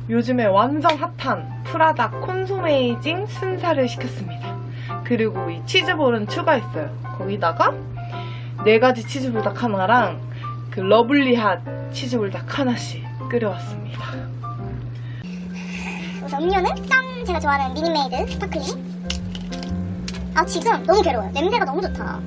요즘에 완전 핫한 프라다 콘소메이징 순살을 시켰습니다. 그리고 이 치즈볼은 추가했어요. 거기다가 4가지 치즈볼닭 하나랑 그 러블리핫 치즈볼닭 하나씩 끓여왔습니다. 우선 음료는 짠! 제가 좋아하는 미니메이드 스파클링. 아 지금 너무 괴로워요. 냄새가 너무 좋다.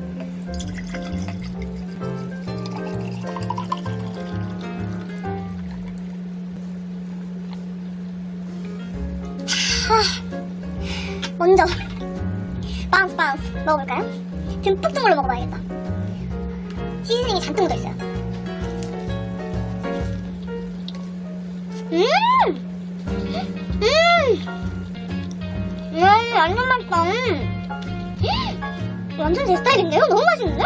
먼저 바운스 먹어볼까요? 듬뿍 든 걸로 먹어봐야겠다. 시즈닝이 잔뜩 묻어있어요. 완전 맛있다. 완전 제 스타일인데요? 너무 맛있는데?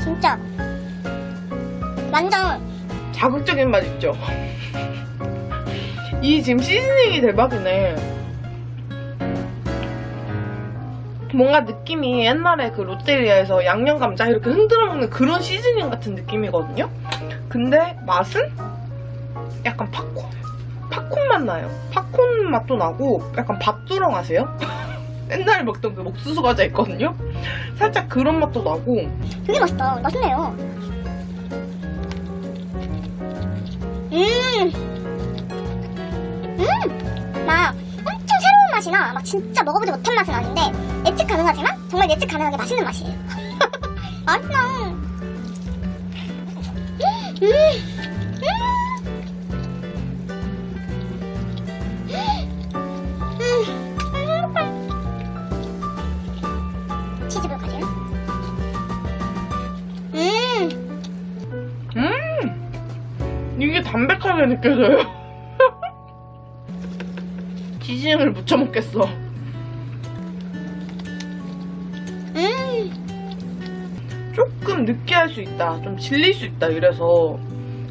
진짜 완전 자극적인 맛 있죠? 이 지금 시즈닝이 대박이네. 뭔가 느낌이 옛날에 그 롯데리아에서 양념감자 이렇게 흔들어 먹는 그런 시즈닝 같은 느낌이거든요? 근데 맛은 약간 팝콘 맛 나요. 팝콘 맛도 나고 약간 밥두렁 아세요? 옛날에 먹던 그 옥수수 과자 있거든요? 살짝 그런 맛도 나고 되게 맛있다. 맛있네요. 막 엄청 새로운 맛이나 막 진짜 먹어보지 못한 맛은 아닌데 예측 가능하지만 정말 예측 가능하게 맛있는 맛이에요. 맛있다. 치즈볼까지요? 이게 담백하게 느껴져요. 시즈닝을 묻혀 먹겠어. 조금 느끼할 수 있다, 좀 질릴 수 있다 이래서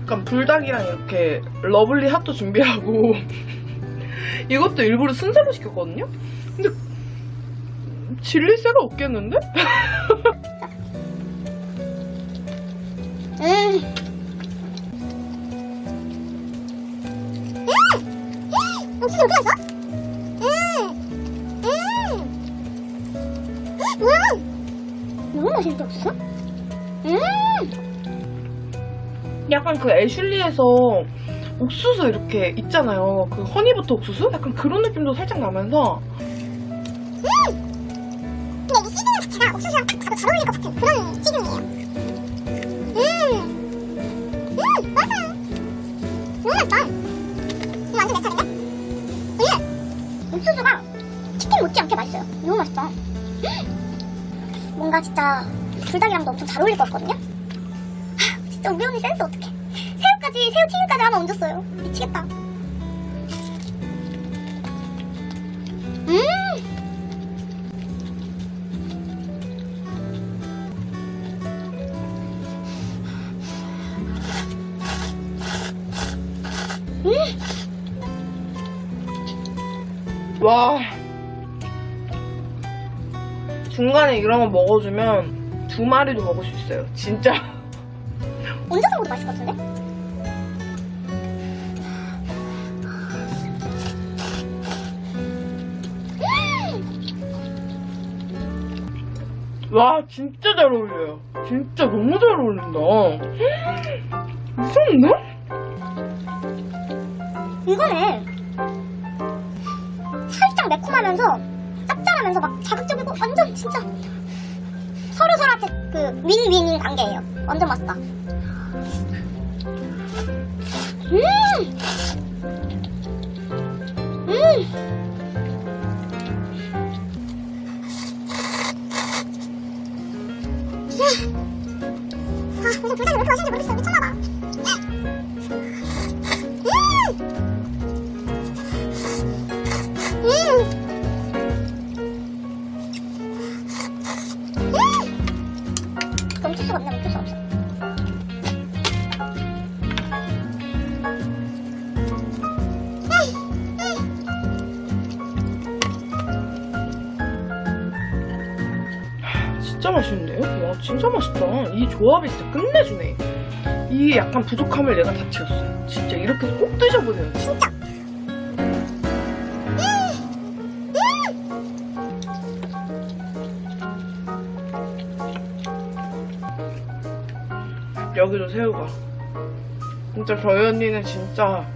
약간 불닭이랑 이렇게 러블리 핫도 준비하고 이것도 일부러 순살로 시켰거든요? 근데 질릴 새가 없겠는데? 옥수수 이렇게 했어? 너무 맛있는데 옥수수? 약간 그 애슐리에서 옥수수 이렇게 있잖아요. 그 허니버터 옥수수? 약간 그런 느낌도 살짝 나면서 근데 이 시즈닝 자체가 옥수수랑 딱 봐도 잘 어울릴 것 같은 그런 시즈닝이에요. 맛있어요. 너무 맛있다. 이거 완전 내 스타일인데? 옥수수가 치킨 못지않게 맛있어요. 너무 맛있다. 뭔가 진짜 불닭이랑도 엄청 잘 어울릴 것 같거든요? 진짜 우리 언니 센스 어떡해. 새우튀김까지 하나 얹었어요. 미치겠다. 와, 중간에 이런 거 먹어주면 2마리도 먹을 수 있어요. 진짜. 얹어서 먹어도 맛있을 것 같은데? 와, 진짜 잘 어울려요. 진짜 너무 잘 어울린다. 미쳤네? 이거는 살짝 매콤하면서 짭짤하면서 막 자극적이고 완전 진짜 서로서로한테 그 윈윈인 관계예요. 완전 맛있다. 무슨 불닭이 왜 이렇게 맛있는지 모르겠어요. 미쳤나봐. 멈출 수가 없네. 멈출 수 없어. 진짜 진짜 맛있는데요? 와 진짜 맛있다. 이 조합이 진짜 끝내주네. 이 약간 부족함을 내가 다 채웠어요. 진짜 이렇게 꼭 드셔보세요. 진짜. 여기도 새우가. 진짜 저희 언니는 진짜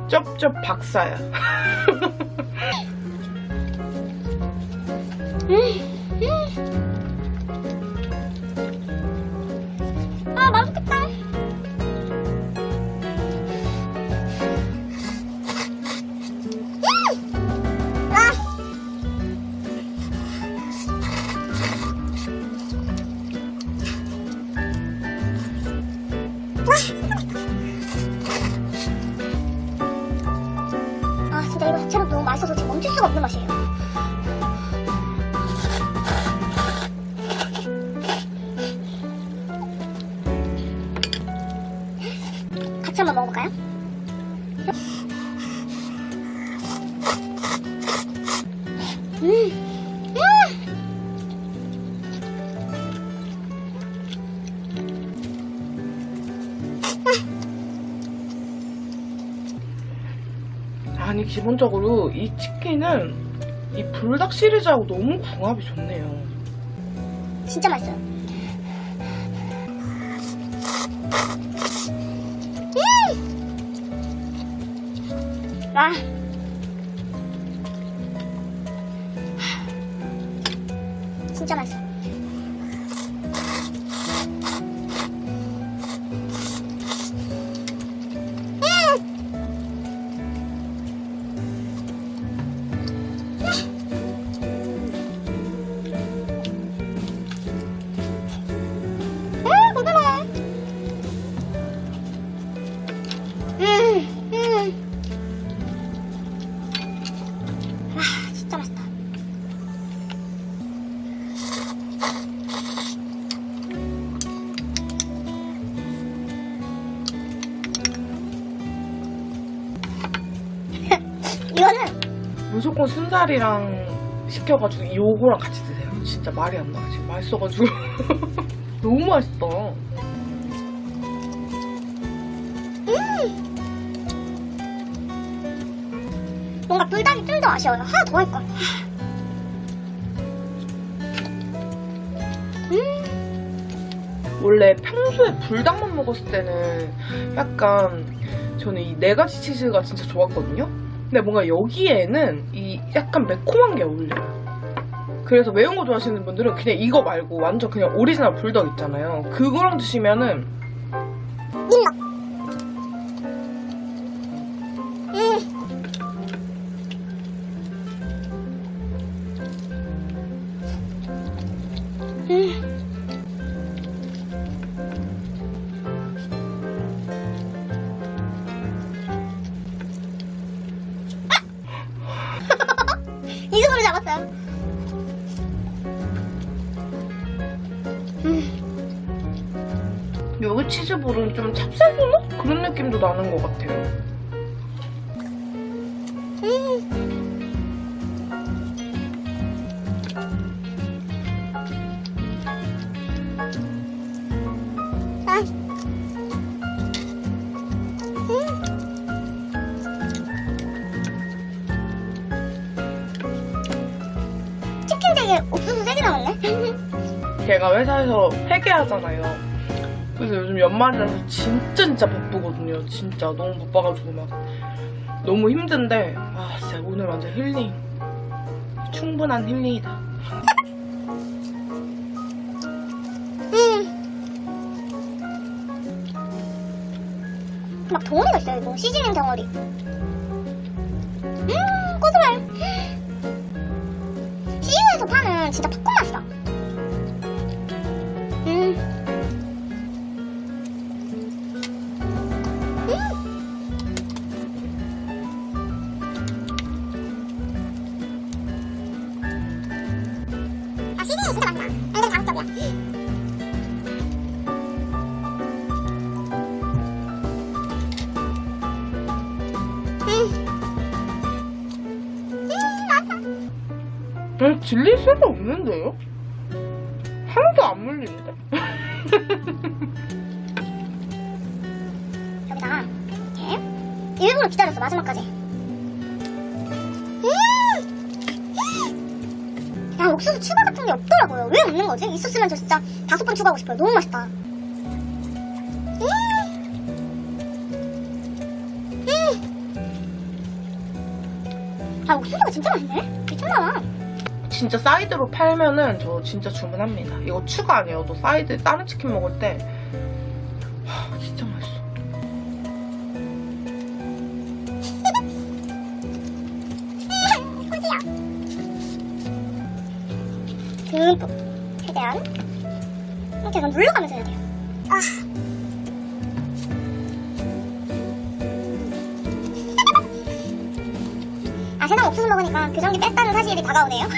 쩝쩝 박사야. 아, 맛있겠다. 아. 아, 진짜 이거 자체로 너무 맛있어서 지금 멈출 수가 없는 맛이에요. 같이 한번 먹어볼까요? 아니 기본적으로 이 치킨은 이 불닭 시리즈하고 너무 궁합이 좋네요. 진짜 맛있어요. 와. 진짜 맛있어. 부드러워. 와, 진짜 맛있다. 이거는 무조건 순살이랑 시켜가지고 요거랑 같이 드세요. 진짜 말이 안 나와. 지금 맛있어가지고 너무 맛있다. 뭔가 불닭이 좀 더 아쉬워요. 하나 더 할걸. 원래 평소에 불닭만 먹었을 때는 약간 저는 이 4가지 치즈가 진짜 좋았거든요. 근데 뭔가 여기에는 이 약간 매콤한 게 어울려요. 그래서 매운 거 좋아하시는 분들은 그냥 이거 말고 완전 그냥 오리지널 불닭 있잖아요. 그거랑 드시면은 민낯. 이 손으로 잡았어요. 여기 치즈볼은 좀 찹쌀도넛? 그런 느낌도 나는 것 같아요. 치킨 되게 옥수수 세개 나올래? 걔가 회사에서 회계하잖아요. 그래서 요즘 연말이라서 진짜 바쁘거든요. 진짜 너무 바빠가지고 막 너무 힘든데 아 진짜 오늘 완전 힐링. 충분한 힐링이다. 막 덩어리가 있어요, 이거. 시즈닝 덩어리. 고소해. CU에서 파는 진짜 팝콘 맛이다. 아, 시즈닝이 진짜 맛있다. 완전 자극적이야. 질릴 수가 없는데요? 하나도 흘리는데? 여기다가 이렇게 일부러 기다렸어 마지막까지. 야 옥수수 추가 같은 게 없더라고요. 왜 없는 거지? 있었으면 저 진짜 5번 추가하고 싶어요. 너무 맛있다. 아 옥수수가 진짜 맛있네. 미쳤나봐. 진짜 사이드로 팔면은 저 진짜 주문합니다. 이거 추가 아니어도 사이드 다른 치킨 먹을 때 진짜 맛있어. 듬뿍 최대한 이렇게 약간 눌러가면서 해야 돼요. 세상 옥수수 먹으니까 교정기 뺐다는 사실이 다가오네요.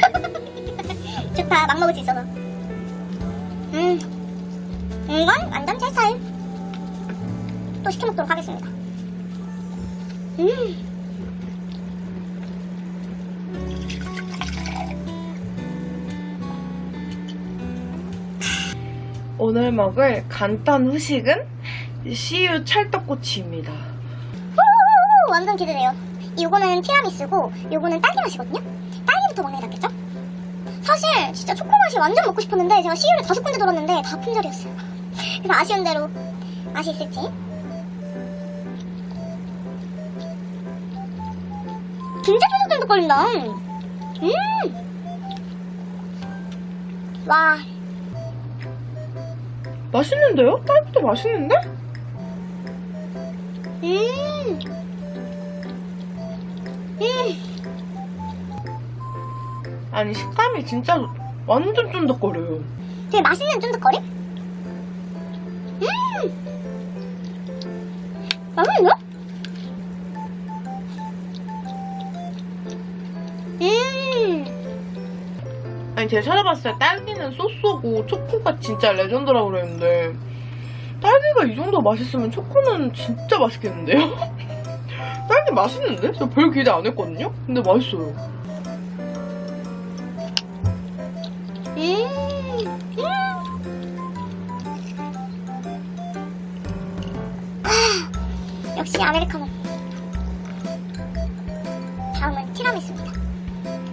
좋다, 막 먹을 수 있어서. 이건 완전 제 스타일. 또 시켜 먹도록 하겠습니다. 오늘 먹을 간단 후식은 CU 찰떡꼬치입니다. 완전 기대돼요. 요거는 티라미수고 요거는 딸기 맛이거든요. 딸기부터 먹는 게 낫겠죠? 사실 진짜 초코 맛이 완전 먹고 싶었는데 제가 CU를 5군데 돌았는데 다 품절이었어요. 그래서 아쉬운 대로 맛이 있을지. 진짜 쫀득쫀득거린다. 와. 맛있는데요? 딸기도 맛있는데? 아니 식감이 진짜 완전 쫀득거려요. 되게 맛있는 쫀득거리? 맛있는데? 아니 제가 찾아봤을 때 딸기는 소스고 초코가 진짜 레전드라고 그랬는데 딸기가 이 정도 맛있으면 초코는 진짜 맛있겠는데요? 딸기 맛있는데? 저 별 기대 안 했거든요? 근데 맛있어요. 역시 아메리카노. 다음은 티라미수입니다.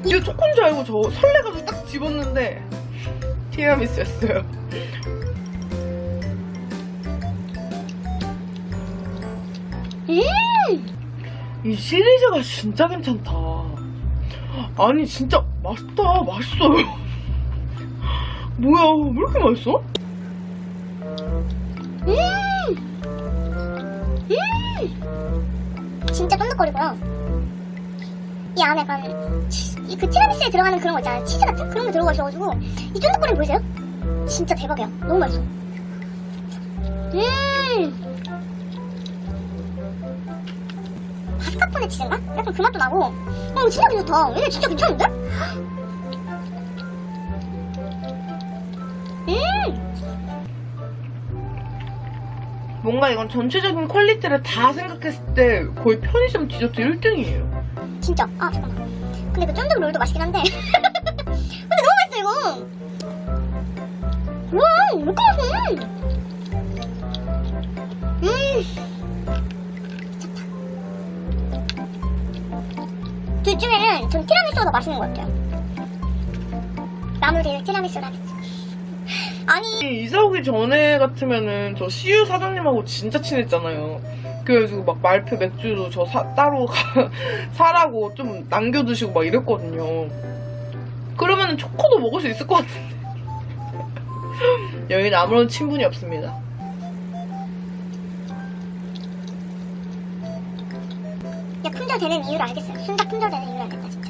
이거 초코인 줄 알고 저 설레가지고 딱 집었는데 티라미수였어요. 이 시리즈가 진짜 괜찮다. 아니 진짜 맛있다. 맛있어요. 뭐야 왜 이렇게 맛있어? 진짜 쫀득거리고요. 이 안에 약간 그 티라미수에 들어가는 그런 거 있잖아요. 치즈 같은 그런 거 들어가 있어가지고 이 쫀득거림 보이세요? 진짜 대박이야. 너무 맛있어. 마스카포네 치즈인가? 약간 그 맛도 나고. 진짜 괜찮다. 얘네 진짜 괜찮은데? 뭔가 이건 전체적인 퀄리티를 다 생각했을 때 거의 편의점 디저트 1등이에요. 진짜. 아 잠깐만. 근데 그 쫀득 롤도 맛있긴 한데. 근데 너무 맛있어 이거. 우와 왜 이렇게 맛있어? 미쳤다. 둘 중에는 전 티라미수가 더 맛있는 것 같아요. 마무리를 티라미수로 하겠습니다. 아니 이사 오기 전에 같으면은 저 CU 사장님하고 진짜 친했잖아요. 그래가지고 막 말표 맥주도 저 따로 사라고 좀 남겨두시고 막 이랬거든요. 그러면은 초코도 먹을 수 있을 것 같은데. 여기는 아무런 친분이 없습니다. 야 품절 되는 이유를 알겠어요. 순삭 품절 되는 이유를 알겠다 진짜.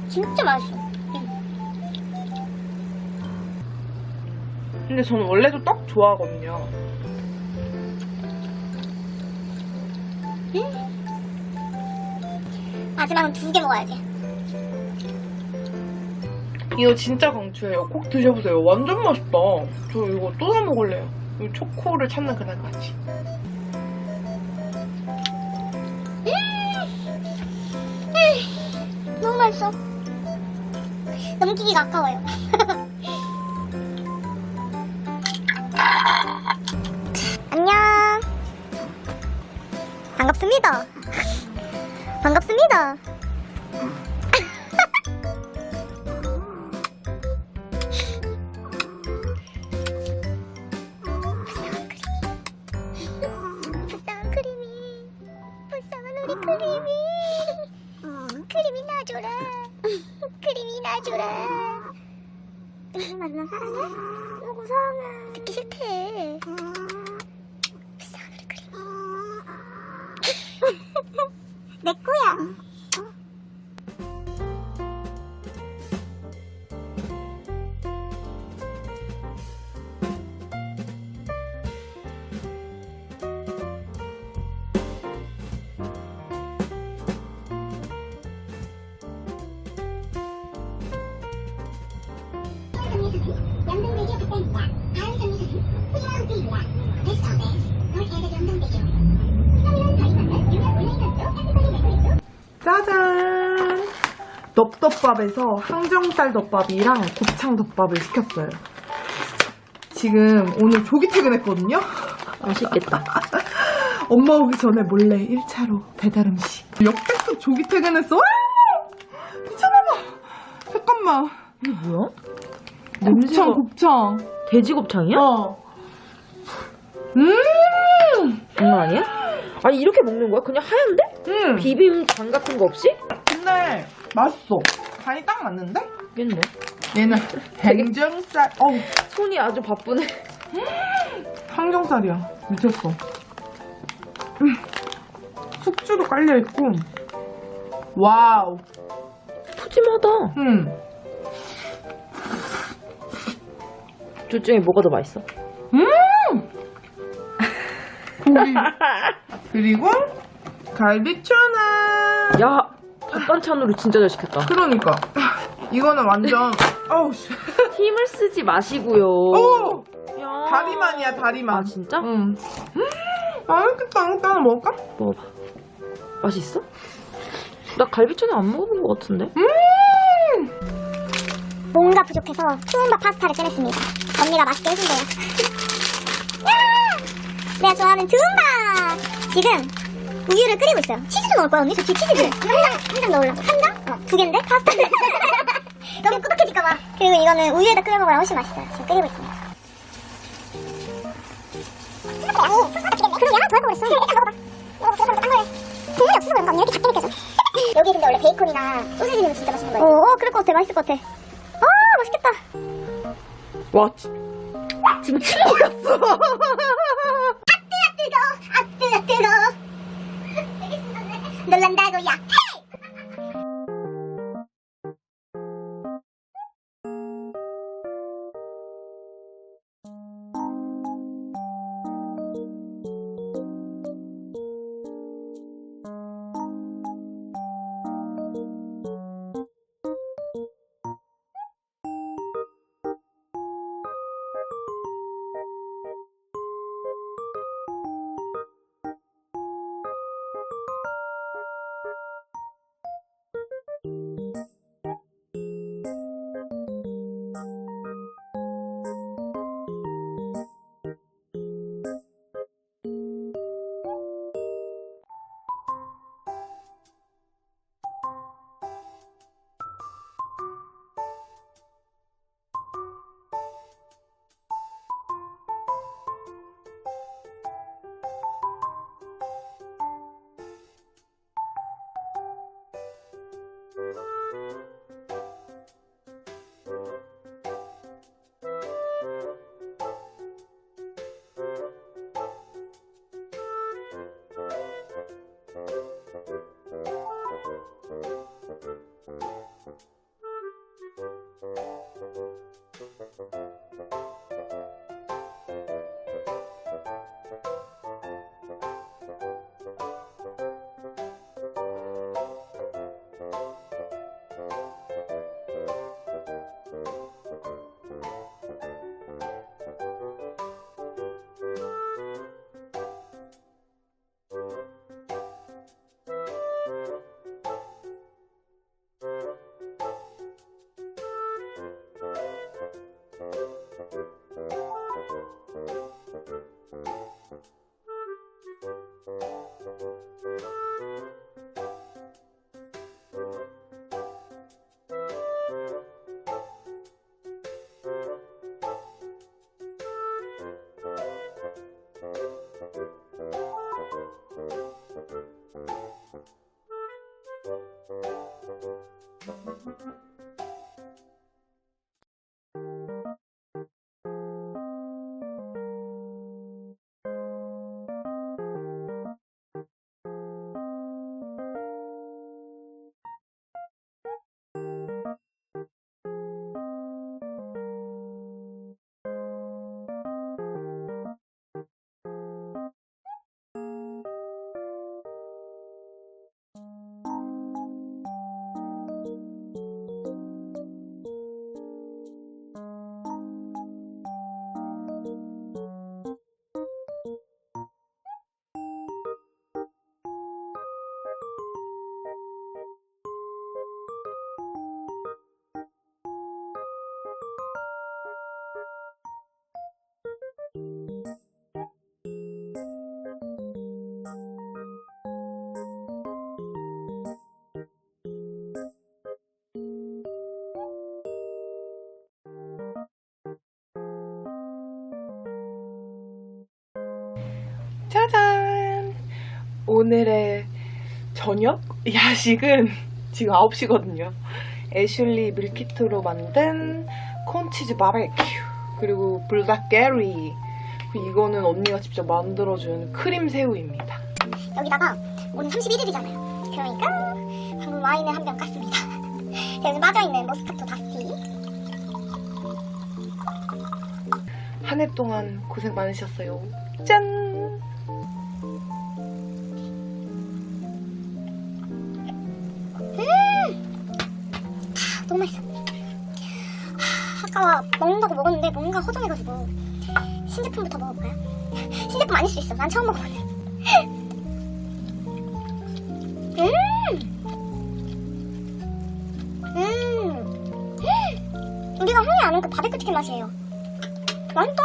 진짜 맛있어. 근데 저는 원래도 떡 좋아하거든요. 마지막은 2개 먹어야지. 이거 진짜 강추해요. 꼭 드셔보세요. 완전 맛있다. 저 이거 또 사 먹을래요. 이 초코를 찾는 그날까지. 줘. 넘기기가 아까워요. 안녕. 반갑습니다. 반갑습니다. 불쌍한 크림이. 불쌍한 우리 크림이. 크림이 놔줘라. 크림이 놔줘라. 만나 사랑해? 누구 사랑해? 듣기 싫대. 불쌍한 우리 크림이. 내 거야. 연동대교 빗대입니다. 다음 정류소는 후지와 흑대입니다. Next stop is North End 연동대교. 터미널 가입하면 유료 온라인 연도 핸드폰이 내고 짜잔! 넙덮밥에서 항정살 덮밥이랑 곱창 덮밥을 시켰어요. 지금 오늘 조기 퇴근했거든요? 맛있겠다. 엄마 오기 전에 몰래 1차로 배달 음식. 역대급 조기 퇴근했어. 와! 미쳤나봐. 잠깐만. 이게 뭐야? 곱창, 곱창. 돼지곱창이야? 어. 장난 아니야? 아니 이렇게 먹는 거야? 그냥 하얀데? 비빔장 같은 거 없이? 근데 맛있어. 간이 딱 맞는데? 얘는 얘는 항정살. 어우, 손이 아주 바쁘네. 항정살이야. 미쳤어. 숙주도 깔려있고. 와우. 푸짐하다. 둘 중에 뭐가 더 맛있어? 고기. 그리고 갈비천하. 야, 밥반찬으로 진짜 잘 시켰다. 그러니까. 이거는 완전. 어우, 씨. 힘을 쓰지 마시고요. 오! 야. 다리만이야, 다리만. 아 진짜? 응. 맛있겠다. 이거 하나 먹을까? 먹어봐. 맛있어? 나 갈비전에 안 먹어본 것 같은데? 뭔가 부족해서 투움바 파스타를 꺼냈습니다. 언니가 맛있게 해준대요. 야! 내가 좋아하는 투움바! 지금 우유를 끓이고 있어요. 치즈도 넣을 거야, 언니? 저 뒤에 치즈를. 한 장 넣으려고. 한 장? 두 개인데? 파스타를. 너무 꾸덕해질까봐. 그리고 이거는 우유에다 끓여 먹으면 훨씬 맛있어요. 지금 끓이고 있습니다. 그럼 얘랑 더 할 거 그랬어. 일단 먹어봐. 먹어봐. 딴 거래. 국물이 없어서 그런가? 언니 이렇게 작게 느껴져. 여기 근데 원래 베이컨이나 소시지 넣으면 진짜 맛있는 거예요. 그럴 것 같아. 맛있을 것 같아. 맛있겠다. 와, 지금 침 흘렸어. 뜨거. 놀란다고, 야. 짜잔! 오늘의 저녁 야식은 지금 9시거든요. 애슐리 밀키트로 만든 콘치즈 바베큐, 그리고 불닭게리, 그리고 이거는 언니가 직접 만들어준 크림 새우입니다. 여기다가 오늘 31일이잖아요. 그러니까 방금 와인을 한 병 깠습니다. 제가 요즘 빠져있는 모스카토 다스티. 한 해 동안 고생 많으셨어요. 짠! 너무 맛있어. 아까 먹는다고 먹었는데 뭔가 허전해가지고 신제품부터 먹어볼까요? 신제품 아닐 수 있어. 난 처음 먹어보는. 우리가 흔히 아는 그 바베큐 치킨 맛이에요. 맛있다.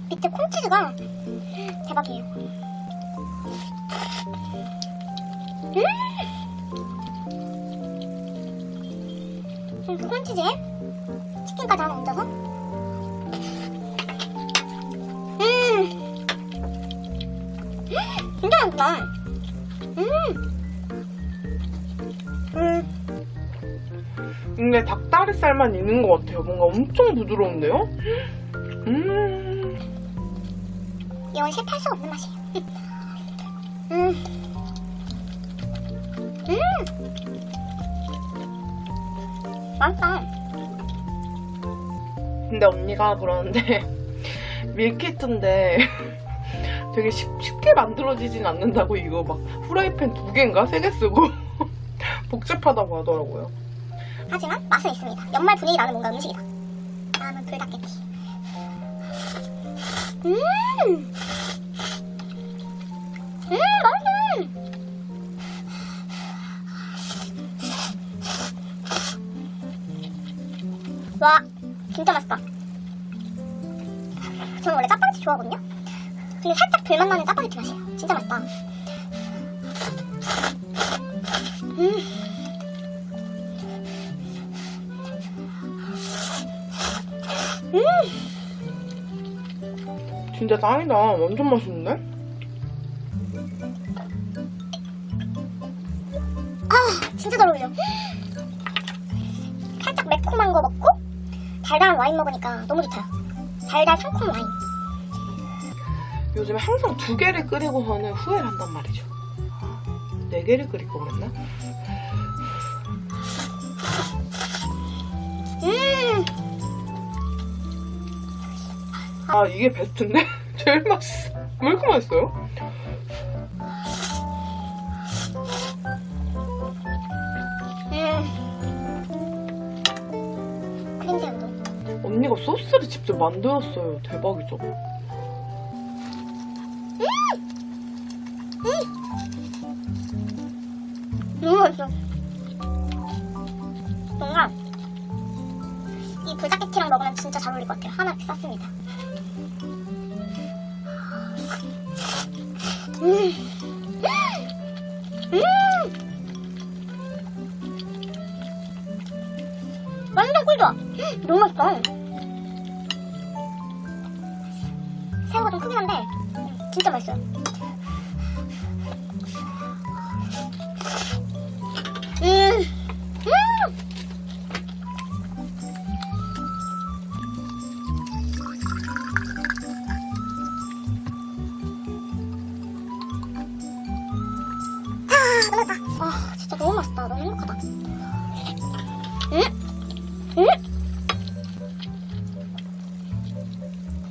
밑에 콘치즈가 대박이에요. 그 콘치즈에 치킨까지 하나 얹어서 진짜 맛있다. 근데 닭다리살만 있는 것 같아요. 뭔가 엄청 부드러운데요? 이건 실패할 수 없는 맛이에요. 맛있다. 근데 언니가 그러는데 밀키트인데 되게 쉽게 만들어지진 않는다고, 이거 막 후라이팬 2개인가 3개 쓰고 복잡하다고 하더라고요. 하지만 맛은 있습니다. 연말 분위기 나는 뭔가 음식이다. 다음은 불닭게티. 맛있어. 와, 진짜 맛있다. 저는 원래 짜파게티 좋아하거든요. 근데 살짝 불맛 나는 짜파게티 맛이에요. 진짜 맛있다. 진짜 짱이다. 완전 맛있는데? 아, 진짜 잘 어울려. 살짝 매콤한 거 먹고 달달한 와인 먹으니까 너무 좋다. 달달 상콤 와인. 요즘에 항상 2개를 끓이고서는 후회를 한단 말이죠. 4개를 끓일 걸 그랬나? 아, 이게 베스트인데? 제일 맛있어. 왜 이렇게 맛있어요? 크림새우도. 언니가 소스를 직접 만들었어요. 대박이죠? 너무 맛있어. 뭔가 이 불닭게티랑 먹으면 진짜 잘 어울릴 것 같아요. 하나 이렇게 쌌습니다. 완전 꿀좋아. 너무 맛있어. 크긴 한데 진짜 맛있어요. 아, 진짜 너무 맛있다. 너무 행복하다.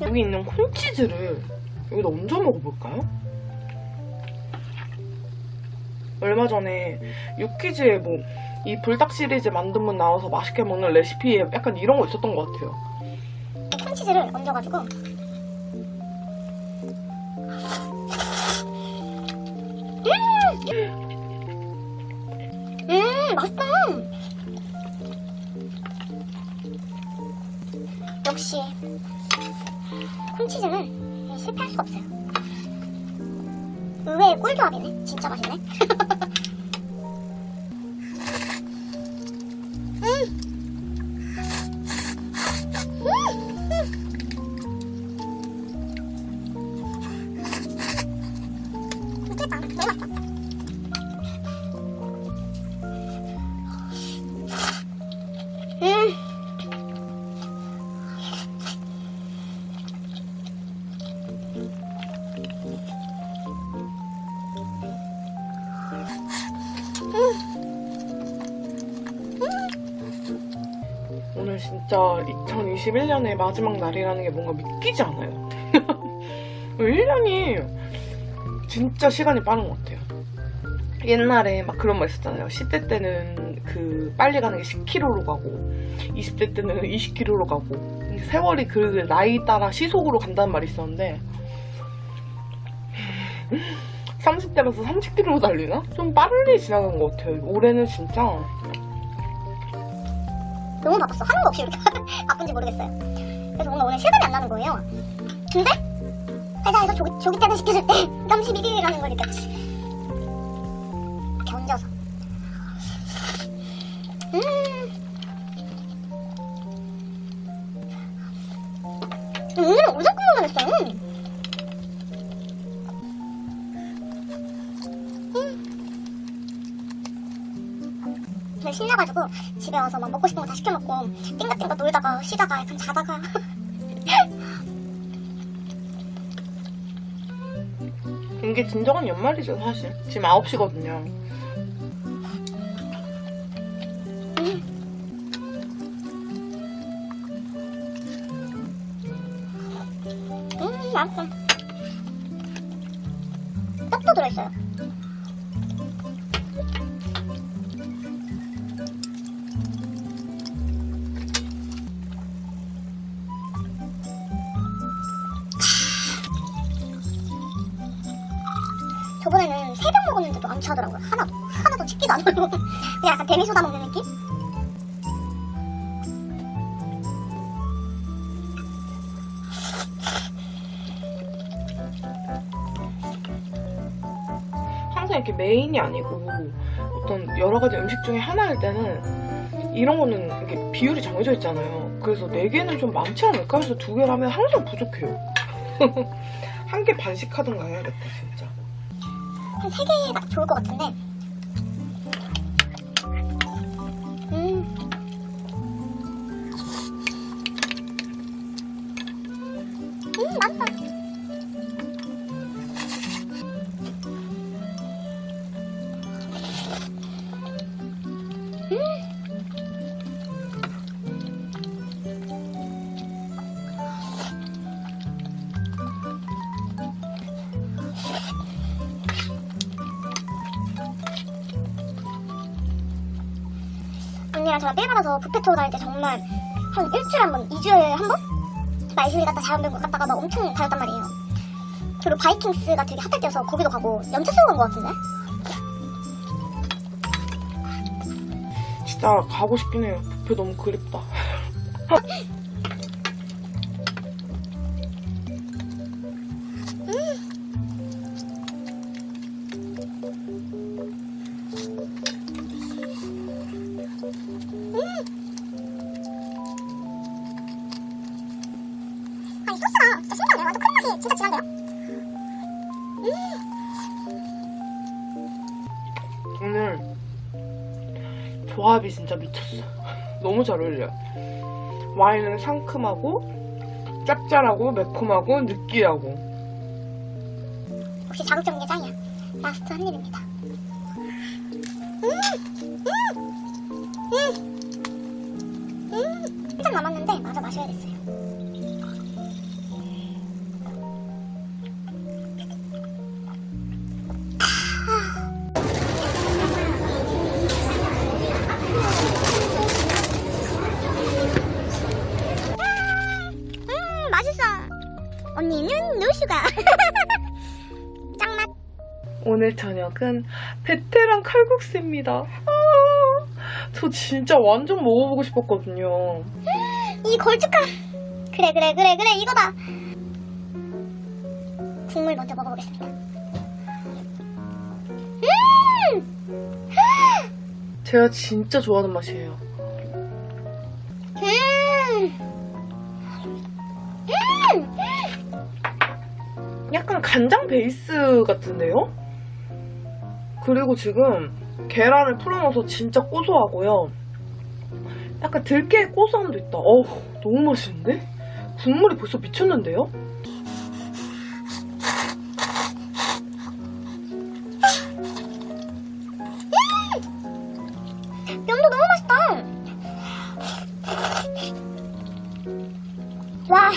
여기 있는 콘치즈를 여기다 얹어 먹어볼까요? 얼마 전에 유퀴즈에 뭐 이 불닭 시리즈 만든 분 나와서 맛있게 먹는 레시피에 약간 이런 거 있었던 것 같아요. 콘치즈를 얹어가지고 맛있다. 역시 콘치즈는 실패할 수가 없어요. 의외의 꿀조합이네. 진짜 맛있네. 미쳤다. 너무 맛있다. 오늘 진짜 2021년의 마지막 날이라는 게 뭔가 믿기지 않아요. 1년이 진짜 시간이 빠른 것 같아요. 옛날에 막 그런 말 있었잖아요. 10대 때는 그 빨리 가는 게 10km로 가고 20대 때는 20km로 가고 세월이 그 나이 따라 시속으로 간다는 말이 있었는데 30대라서 30km 달리나? 좀 빠르게 지나간 것 같아요. 올해는 진짜 너무 바빴어. 하는 거 없이 이렇게 바쁜지 모르겠어요. 그래서 뭔가 오늘 실감이 안 나는 거예요. 근데 회사에서 조기 퇴근 시켜줄 때 31일이라는 걸 느꼈지. 이렇게 얹어서. 오늘은 오작국물만 했어요. 신나가지고 집에 와서 막 먹고 싶은 거 다 시켜먹고 띵가띵가 놀다가 쉬다가 약간 자다가 이게 진정한 연말이죠 사실. 지금 9시거든요. 맛있어. 떡도 들어있어요. 저번에는 3병 먹었는데도 안 차더라고요. 하나도 칩기도 안 하고 그냥 약간 데미소다 먹는 느낌? 항상 이렇게 메인이 아니고 어떤 여러 가지 음식 중에 하나일 때는 이런 거는 이렇게 비율이 정해져 있잖아요. 그래서 4개는 좀 많지 않을까 해서 2개를 하면 항상 부족해요. 1개 반씩 하든가 해야겠다 진짜. 한 3개가 좋을 것 같은데 맛있어. 언니랑 저랑 삘 받아서 뷔페 투어 다닐 때 정말 한 일주일에 한 번, 2주에 한 번? 말실리 갔다 자연병원 갔다가 막 엄청 다녔단 말이에요. 그리고 바이킹스가 되게 핫할 때여서 거기도 가고 연차 쓰고 간 것 같은데? 진짜 가고 싶긴 해요. 뷔페 너무 그립다. 아니 소스가 진짜 신기하네요. 완전 크림 맛이 진짜 진한데요? 오늘 조합이 진짜 미쳤어. 너무 잘 어울려요. 와인은 상큼하고 짭짤하고 매콤하고 느끼하고. 역시 자극적인 게 짱이야. 라스트 한 입입니다. 한 잔 남았는데 마저 마셔야겠어요. 맛있어. 언니는 노슈가. 짱맛. 오늘 저녁은 베테랑 칼국수입니다. 저 진짜 완전 먹어보고 싶었거든요. 이 걸쭉함. 그래 이거다. 국물 먼저 먹어보겠습니다. 제가 진짜 좋아하는 맛이에요. 약간 간장 베이스 같은데요? 그리고 지금 계란을 풀어넣어서 진짜 고소하고요. 약간 들깨의 고소함도 있다. 어우, 너무 맛있는데? 국물이 벌써 미쳤는데요? 면도 너무 맛있다. 와,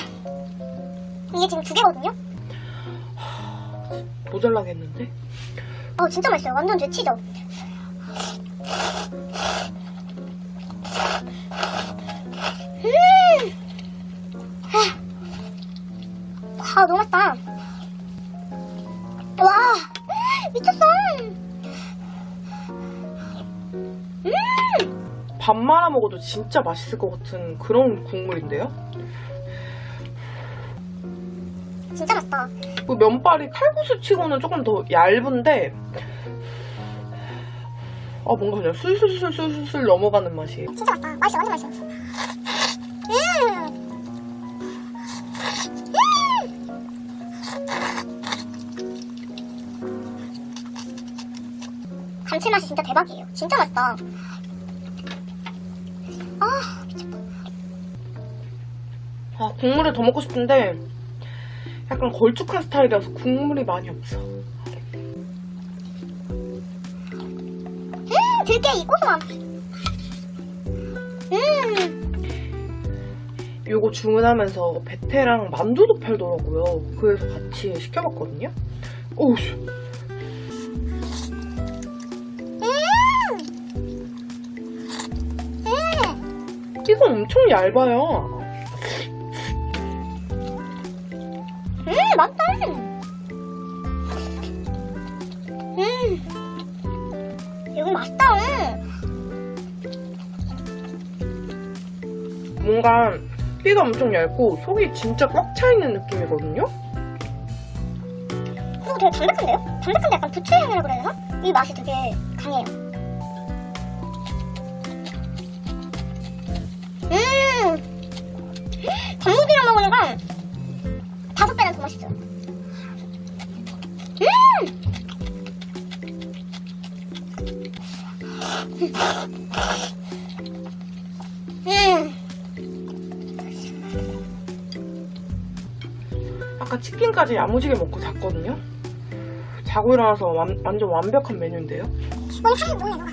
이게 지금 2개거든요? 모자라겠는데? 진짜 맛있어요. 완전 제치죠? 너무 맛있다. 와, 미쳤어. 밥 말아 먹어도 진짜 맛있을 것 같은 그런 국물인데요? 진짜 맛있다. 그 면발이 칼국수 치고는 조금 더 얇은데 뭔가 그냥 술술술술술 넘어가는 맛이에요. 진짜 맛있다. 맛있어, 완전 맛있어. 감칠맛이 진짜 대박이에요. 진짜 맛있다. 미쳤다. 국물을 더 먹고 싶은데 약간 걸쭉한 스타일이라서 국물이 많이 없어. 들깨 이 고소함. 요거 주문하면서 베테랑 만두도 팔더라고요. 그래서 같이 시켜봤거든요. 오우. 이건 엄청 얇아요. 맛있다. 이거 맛있다. 뭔가 피가 엄청 얇고 속이 진짜 꽉 차있는 느낌이거든요. 그리고 되게 담백한데요? 담백한데 약간 부추의 향이라 그래야 되나? 이 맛이 되게 강해요. 단무지랑 먹으니까 5배는 더 맛있어요. 아까 치킨까지 야무지게 먹고 잤거든요. 자고 일어나서 완전 완벽한 메뉴인데요. 향이 뭐야 이거.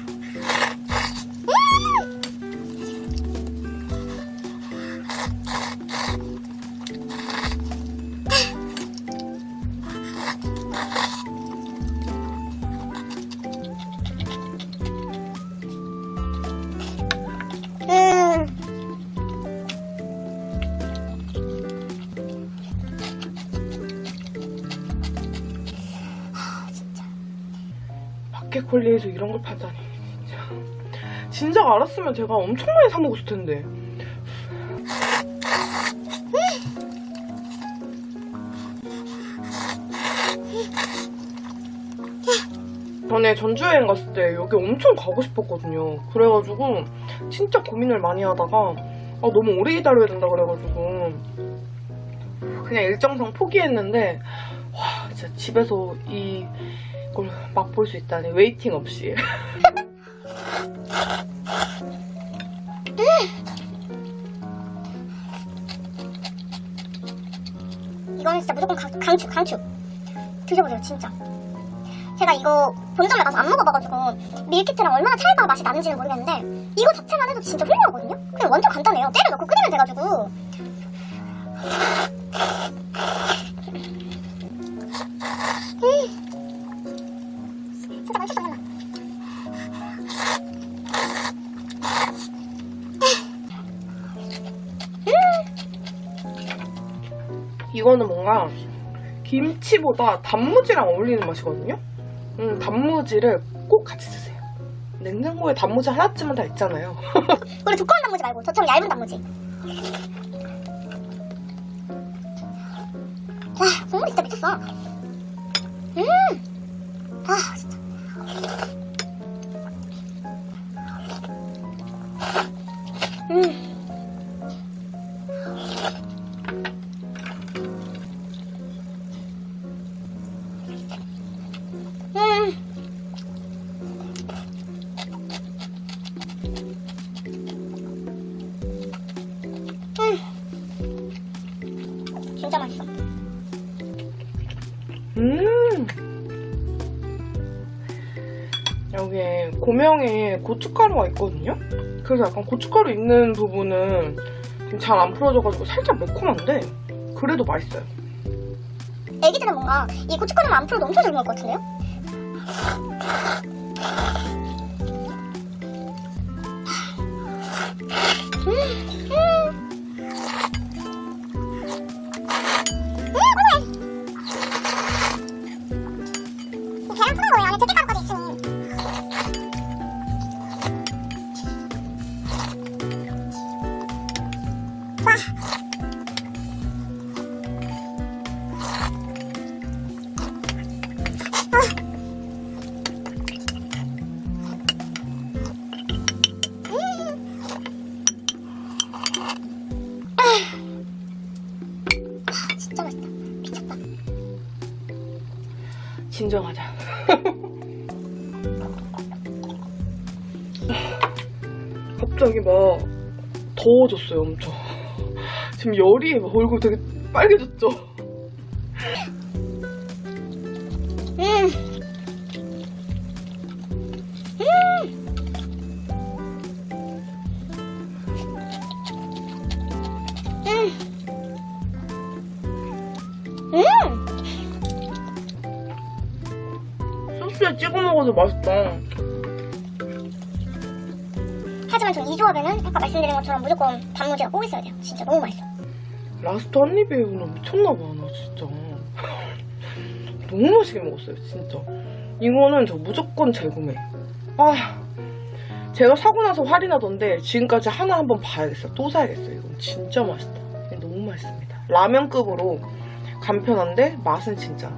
마켓컬리에서 이런 걸 팔다니. 진작 알았으면 제가 엄청 많이 사 먹었을 텐데. 전에 전주 여행 갔을 때 여기 엄청 가고 싶었거든요. 그래가지고 진짜 고민을 많이 하다가 너무 오래 기다려야 된다 그래가지고 그냥 일정상 포기했는데, 와 진짜 집에서 이 그걸 맛볼 수 있다니. 웨이팅 없이. 이거는 진짜 무조건 강추. 드셔보세요, 진짜. 제가 이거 본점에 가서 안 먹어봐가지고 밀키트랑 얼마나 차이가 맛이 나는지는 모르겠는데 이거 자체만 해도 진짜 훌륭하거든요? 그냥 완전 간단해요. 때려 넣고 끓이면 돼가지고. 진짜 맛있어, 엄마. 이거는 뭔가 김치보다 단무지랑 어울리는 맛이거든요? 단무지를 꼭 같이 드세요. 냉장고에 단무지 하나쯤은 다 있잖아요. 우리 두꺼운 단무지 말고 저처럼 얇은 단무지. 와, 국물이 진짜 미쳤어. 아, 진짜. 진짜 맛있어. 여기에 고명에 고춧가루가 있거든요? 그래서 약간 고춧가루 있는 부분은 잘 안 풀어져가지고 살짝 매콤한데 그래도 맛있어요. 애기들은 뭔가 이 고춧가루만 안 풀어도 엄청 잘 먹을 것 같은데요? 계란 푸는 거예요. 안에 들깨가루까지 있으니. 와. 진짜 맛있다. 미쳤다. 진정하자. 갑자기 막 더워졌어요, 엄청. 지금 열이 막 얼굴 되게 빨개졌죠? 소스에 찍어 먹어도 맛있다. 하지만 전 이 조합에는 아까 말씀드린 것처럼 무조건 단무지가 꼭 있어야 돼요. 진짜 너무 맛있어. 라스트 한 입에 나 미쳤나봐, 나 진짜. 너무 맛있게 먹었어요, 진짜. 이거는 저 무조건 재구매. 제가 사고 나서 화리 나던데 지금까지 하나 한번 봐야겠어요. 또 사야겠어요. 이건 진짜 맛있다. 너무 맛있습니다. 라면급으로 간편한데 맛은 진짜.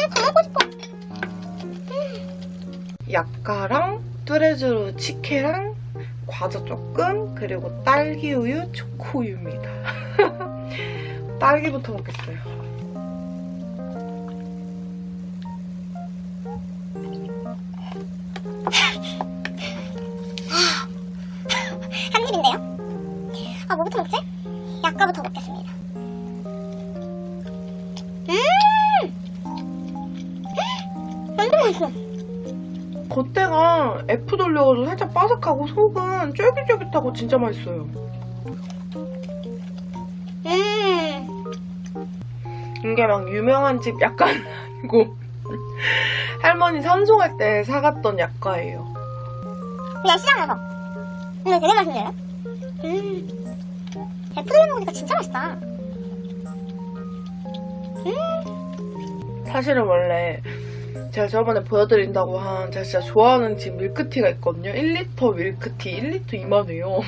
다 먹고 싶어. 약과랑 뚜레쥬르 치케랑 과자 조금 그리고 딸기 우유 초코우유입니다. 딸기부터 먹겠어요. 한 입인데요? 뭐부터 먹지? 약과부터 먹겠습니다. 완전 맛있어. 겉에가 F 돌려가지고 살짝 바삭하고 속은 쫄깃쫄깃하고 진짜 맛있어요. 이게 막 유명한 집 약간 아니고 할머니 산송할 때 사갔던 약과예요. 그냥 시장에서. 근데 되게 맛있네요. F 돌려 먹으니까 진짜 맛있다. 사실은 원래 제가 저번에 보여드린다고 한 제가 진짜 좋아하는 집 밀크티가 있거든요. 1리터 밀크티 1리터 2만원이에요.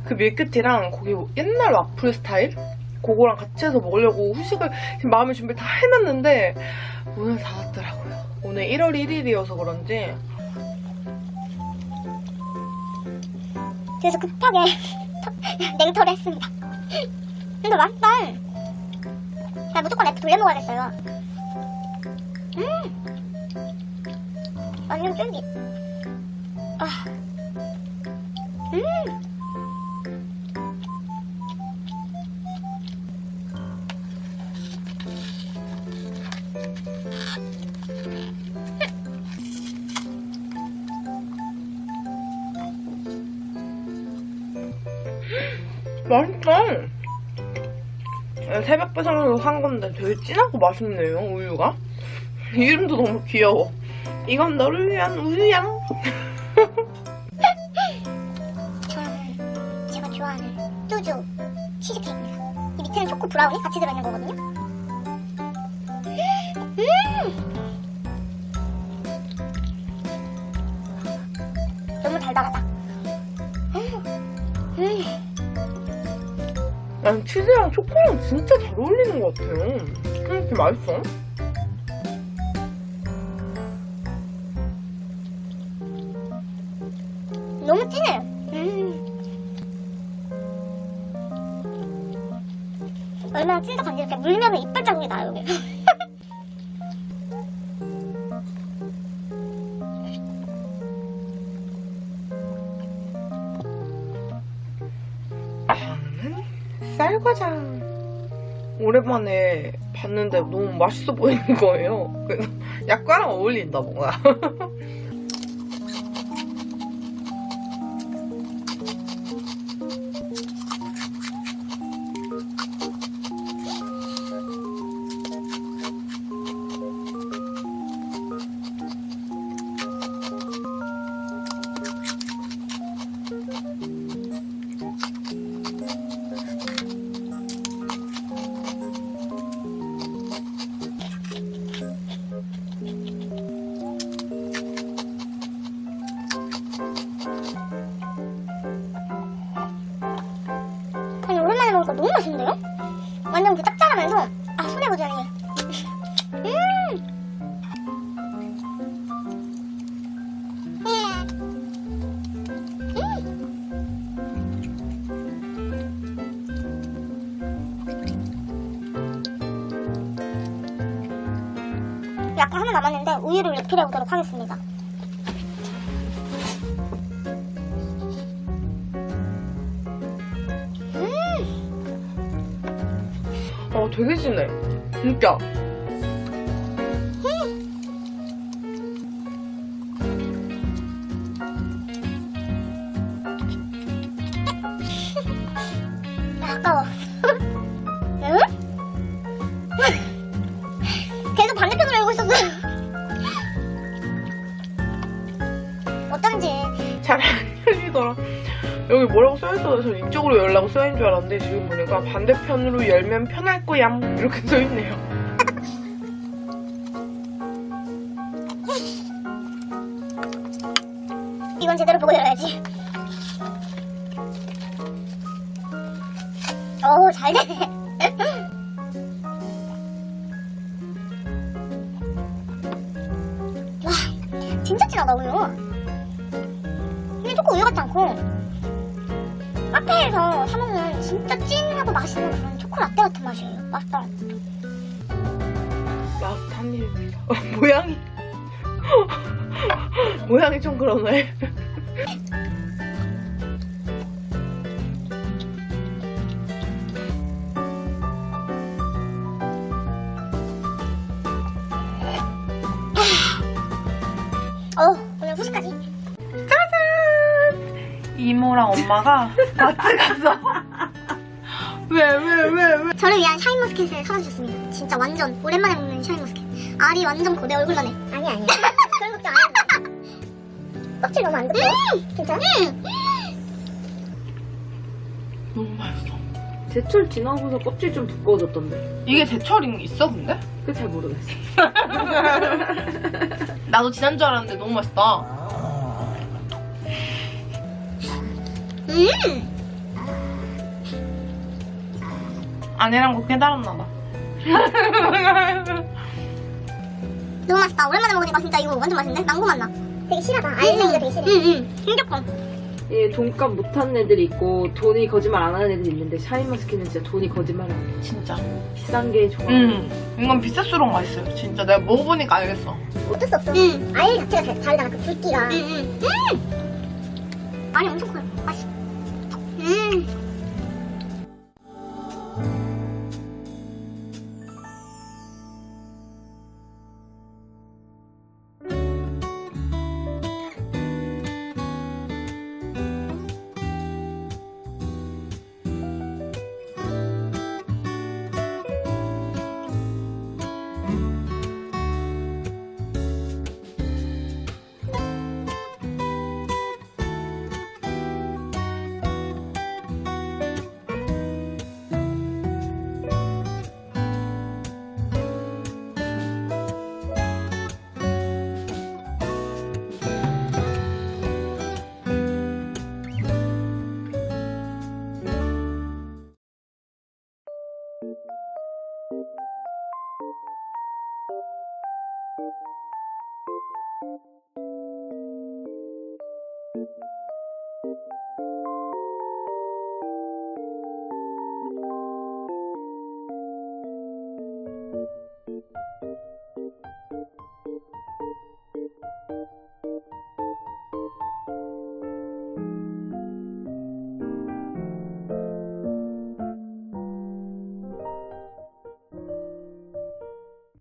그 밀크티랑 거기 옛날 와플 스타일? 그거랑 같이 해서 먹으려고 후식을 지금 마음의 준비를 다 해놨는데 오늘 닫았더라고요. 오늘 1월 1일이어서 그런지. 그래서 급하게 냉털을 했습니다. 근데 맛있다. 나 무조건 F 돌려 먹어야겠어요. 완전 쫄깃. 아. 맛있다. 새벽 배송으로 산 건데 되게 진하고 맛있네요, 우유가. 이름도 너무 귀여워. 이건 너를 위한 우유야. 저는 제가 좋아하는 뚜주 치즈케이크입니다. 이 밑에는 초코 브라운이 같이 들어있는 거거든요. 너무 달달하다. 난 치즈랑 초코랑 진짜 잘 어울리는 것 같아요. 이렇게 맛있어? 너무 진해요. 얼마나 찐득한지 이렇게 물면 이빨 자국이 나요, 여기. 쌀과자. 오랜만에 봤는데 너무 맛있어 보이는 거예요. 그래서 약과랑 어울린다, 뭔가. 아니, 오랜만에 먹으니까 너무 맛있는데요? 완전 그 짭짤하면서, 아, 손에 보자니. 약간 하나 남았는데 우유를 리필해 보도록 하겠습니다. 되게 진해. 진짜. 아까워. 응? 계속 반대편으로 열고 있었어. 어쩐지. 잘 안 열리더라. 여기 뭐라고 써있어서 저 이쪽으로 열라고 써있는 줄 알았는데 지금 보니까 반대편으로 열면 편할 거야 이렇게 써있네요. 이건 제대로 보고 열어야지. 어우, 잘 되네. 와, 진짜 진하다, 우유. 근데 조금 우유 같지 않고 카페에서 사먹는 진짜 찐하고 맛있는 그런 초코라떼 같은 맛이에요. 맛있다. 라스트 한 입입니다. 모양이 좀 그러네. 오늘 후식까지. 이모랑 엄마가 마트 가서 왜? 저를 위한 샤인머스켓을 사다 주셨습니다. 진짜 완전 오랜만에 먹는 샤인머스켓. 알이 완전 고대 얼굴 나네. 아니야. 그런 걱정 안 해. 껍질 너무 안 두꺼워. 괜찮아? 너무 맛있어. 제철 지나고서 껍질 좀 두꺼워졌던데. 이게 제철이 있어 근데? 그게 잘 모르겠어. 나도 지난 줄 알았는데 너무 맛있다. 아내랑 뭐 깨달았나 봐. 너무 맛있다. 오랜만에 먹으니까 진짜 이거 완전 맛있는데? 망고 맛나. 되게 실하다. 알맹이가 되게 실해. 응. 신기품. 예, 돈값 못하는 애들이 있고 돈이 거짓말 안 하는 애들이 있는데 샤인머스켓은 진짜 돈이 거짓말 안 해. 진짜. 비싼 게 좋아. 이건 비쌀수록 맛있어요. 진짜 내가 먹어보니까 알겠어. 어쩔 수 없어. 아예 자체가 다르잖아, 그 굵기가. 알이 엄청 커요.